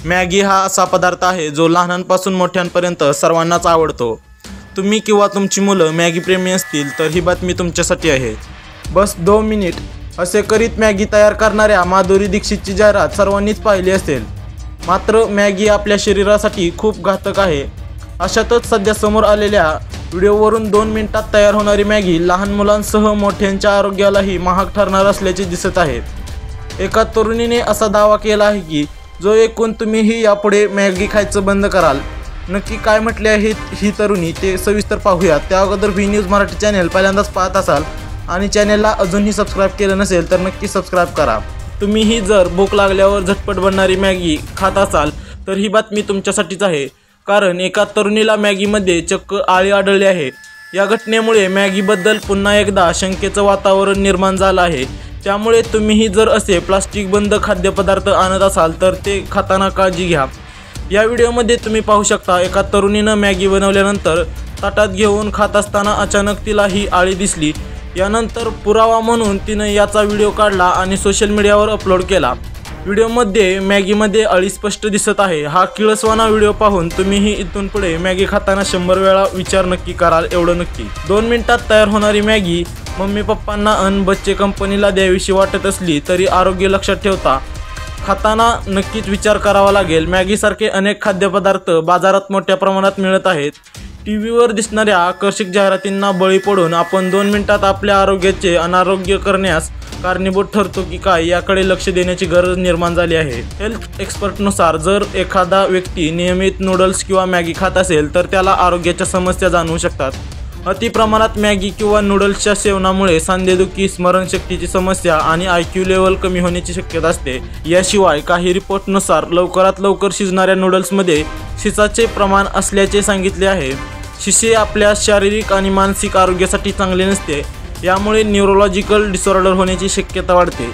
Maggi हा असा पदार्थ आहे जो लहानांपासून मोठ्यांपर्यंत सर्वांनाच आवडतो। तुम्ही किंवा तुमची मुलं मॅगी प्रेमी असतील तर ही बातमी तुमच्यासाठी आहे। बस 2 मिनिट असे करीत मॅगी तयार करणाऱ्या माधुरी दीक्षितची जाहिरात सर्वांनीच पाहिली असेल। मात्र मॅगी आपल्या शरीरासाठी खूप घातक आहे। अशातच सध्या समोर आलेल्या व्हिडिओवरून 2 मिनिटात तयार होणारी मॅगी लहान मुलांसह मोठ्यांच्या आरोग्यालाही महाग ठरणार असल्याचे दिसत आहे। एका तरुणीने असा दावा केला आहे की जो ऐकून तुम्हीही यापुढे मॅगी खायचं बंद कराल। नक्की काय म्हटले आहे ही तरुणी ते सविस्तर पाहूया। त्या अगोदर व्ही न्यूज मराठी चॅनल पहिल्यांदाच पाहत असाल आणि चॅनलला अजूनही सबस्क्राईब केलं नसेल तर नक्की सबस्क्राईब करा। तुम्हीही जर भूक लागल्यावर झटपट बनणारी मॅगी खात असाल तर ही बातमी तुमच्यासाठीच आहे। कारण एका तरुणीला मॅगीमध्ये चक्क आळी आढळली आहे। या घटनेमुळे मॅगीबद्दल पुन्हा एकदा शंकेचं वातावरण निर्माण झालं आहे। त्यामुळे तुम्हीही जर असे प्लास्टिक बंद खाद्यपदार्थ आणत असाल तर ते खाताना काळजी घ्या। या व्हिडिओमध्ये तुम्ही पाहू शकता एका तरुणीनं मॅगी बनवल्यानंतर ताटात घेऊन खात असताना अचानक तिला ही आळी दिसली। यानंतर पुरावा म्हणून तिनं याचा व्हिडिओ काढला आणि सोशल मीडियावर अपलोड केला। व्हिडिओमध्ये मॅगीमध्ये आळी स्पष्ट दिसत आहे। हा किळसवाना व्हिडिओ पाहून तुम्हीही इथून पुढे मॅगी खाताना 100 वेळा विचार नक्की कराल एवढं नक्की। 2 मिनिटात तयार होणारी मॅगी मम्मी पप्पांना अन बच्चे कंपनीला द्यावीशी वाटत असली तरी आरोग्य लक्षात ठेवता खाताना नक्कीच विचार करावा लागेल। मॅगीसारखे अनेक खाद्यपदार्थ बाजारात मोठ्या प्रमाणात मिळत आहेत। टीव्हीवर दिसणाऱ्या आकर्षक जाहिरातींना बळी पडून आपण 2 मिनिटात आपल्या आरोग्याचे अनारोग्य करण्यास कारणीभूत ठरतो की काय याकडे लक्ष देण्याची गरज निर्माण झाली आहे। हेल्थ एक्सपर्टनुसार जर एखादा व्यक्ती नियमित नूडल्स किंवा मॅगी खात असेल तर त्याला आरोग्याच्या समस्या जाणवू शकतात। अति प्रमाणात मॅगी किंवा नूडल्सच्या सेवनामुळे सांधेदुखी, स्मरणशक्तीची समस्या आणि IQ लेवल कमी होण्याची शक्यता असते। याशिवाय काही रिपोर्टनुसार लवकरात लवकर शिजणाऱ्या नूडल्समध्ये शिसाचे प्रमाण असल्याचे सांगितले आहे। शिसे आपल्या शारीरिक आणि मानसिक आरोग्यासाठी चांगले नसते। यामुळे न्यूरोलॉजिकल डिसऑर्डर होण्याची शक्यता वाढते।